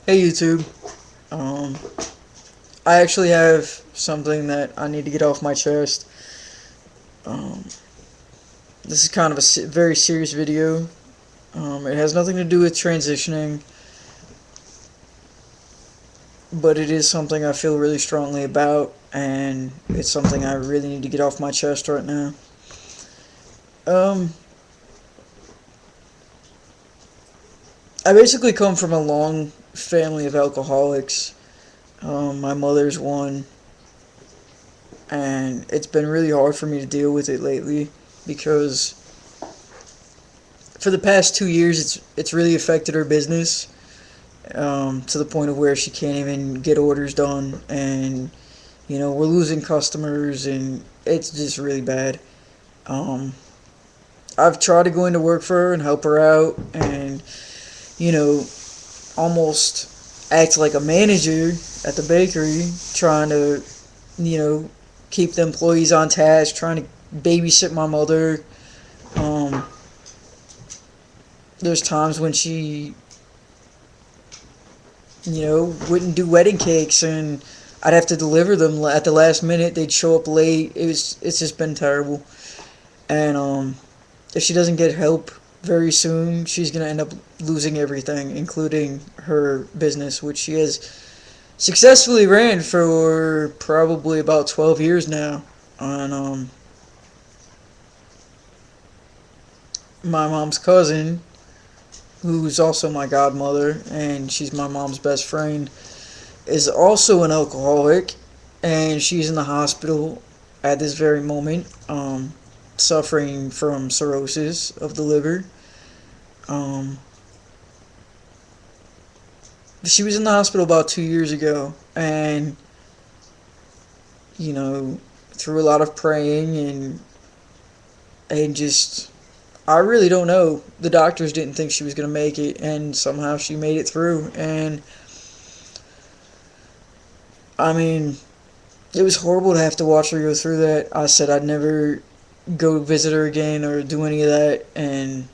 Hey YouTube. Um, I actually have something that I need to get off my chest. Um, this is kind of a very serious video. It has nothing to do with transitioning, but it is something I feel really strongly about, and it's something I really need to get off my chest right now. Um, I basically come from a long family of alcoholics. My mother's one, and it's been really hard for me to deal with it lately because for the past 2 years, it's really affected her business to the point of where she can't even get orders done, and we're losing customers, and it's just really bad. Um, I've tried to go into work for her and help her out, and you know, almost act like a manager at the bakery, trying to you know keep the employees on task, trying to babysit my mother. Um, there's times when she wouldn't do wedding cakes, and I'd have to deliver them at the last minute. They'd show up late. It's just been terrible. And if she doesn't get help very soon, she's gonna end up losing everything, including her business, which she has successfully ran for probably about 12 years now. And my mom's cousin, who's also my godmother, and she's my mom's best friend, is also an alcoholic, and she's in the hospital at this very moment, suffering from cirrhosis of the liver. Um, she was in the hospital about 2 years ago, and through a lot of praying and just I really don't know. The doctors didn't think she was gonna make it, and somehow she made it through. And I mean, it was horrible to have to watch her go through that. I said I'd never go visit her again or do any of that, and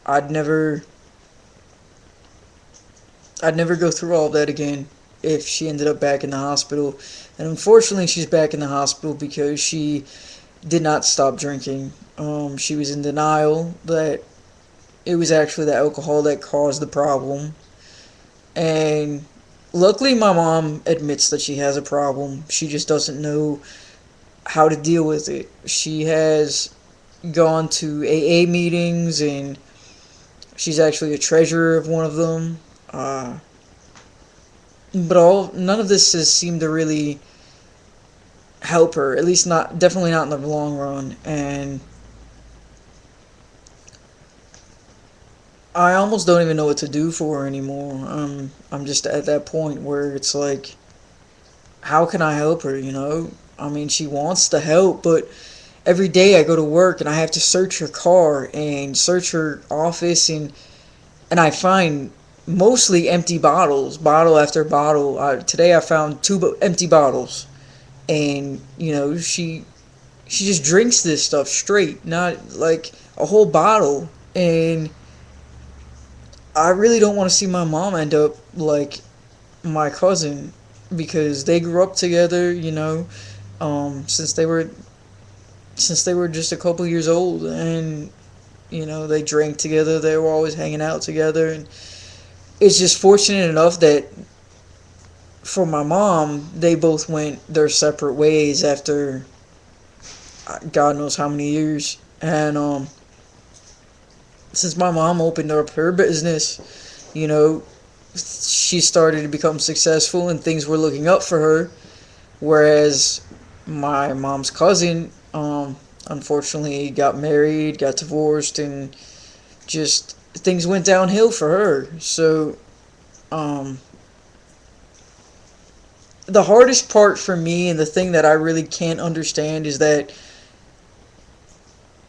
I'd never I'd never go through all of that again if she ended up back in the hospital. And unfortunately, she's back in the hospital because she did not stop drinking. She was in denial that it was actually the alcohol that caused the problem. And luckily, my mom admits that she has a problem. She just doesn't know how to deal with it. She has gone to AA meetings, and she's actually a treasurer of one of them. But none of this has seemed to really help her. At least not, definitely not in the long run. And I almost don't even know what to do for her anymore. I'm just at that point where it's like, how can I help her? I mean, she wants to help, but every day I go to work and I have to search her car and search her office, and I find mostly empty bottles, bottle after bottle. Today I found two empty bottles, and she just drinks this stuff straight, not like a whole bottle. And I really don't want to see my mom end up like my cousin, because they grew up together, since they were just a couple years old, and they drank together. They were always hanging out together, and it's just fortunate enough that for my mom, they both went their separate ways after God knows how many years. And since my mom opened up her business, she started to become successful and things were looking up for her. Whereas my mom's cousin, unfortunately, got married, got divorced, and just things went downhill for her. So, um, the hardest part for me, and the thing that I really can't understand, is that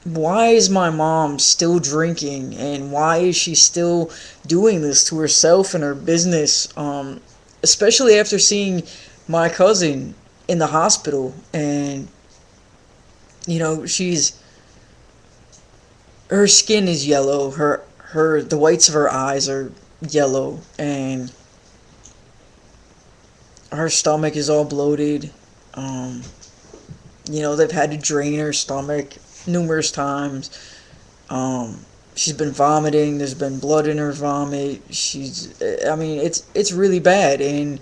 why is my mom still drinking, and why is she still doing this to herself and her business, especially after seeing my cousin in the hospital. And she's her skin is yellow, her the whites of her eyes are yellow, and her stomach is all bloated. Um, they've had to drain her stomach numerous times. Um, she's been vomiting. There's been blood in her vomit. I mean, it's really bad. And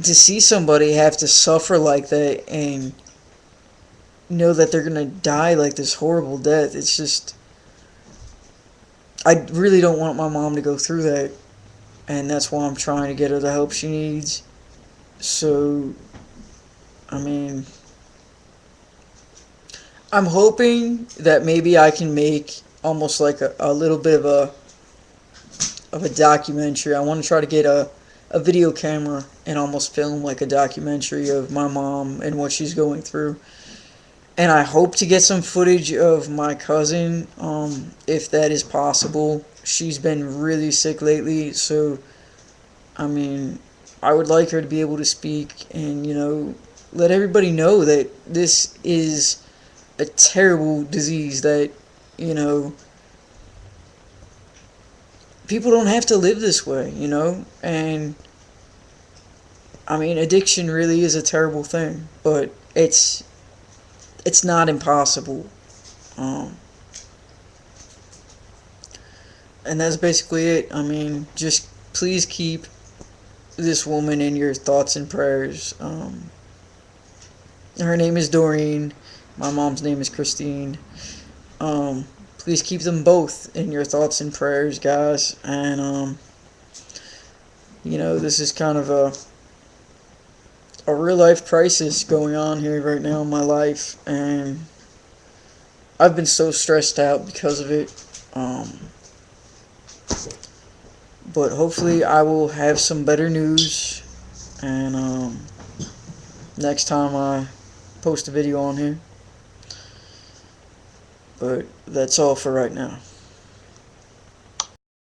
to see somebody have to suffer like that and know that they're gonna die like this horrible death, it's just, I really don't want my mom to go through that. And that's why I'm trying to get her the help she needs. So, I mean, I'm hoping that maybe I can make almost like a little bit of a documentary. I want to try to get a video camera and almost film like a documentary of my mom and what she's going through. And I hope to get some footage of my cousin, if that is possible. She's been really sick lately, so I mean, I would like her to be able to speak and, let everybody know that this is a terrible disease that, you know, people don't have to live this way, And, I mean, addiction really is a terrible thing, but it's not impossible. Um, and that's basically it. I mean, just please keep this woman in your thoughts and prayers. Her name is Doreen. My mom's name is Christine. Please keep them both in your thoughts and prayers, guys. And, this is kind of a real life crisis going on here right now in my life. And I've been so stressed out because of it. But hopefully I will have some better news. And next time I post a video on here. But that's all for right now.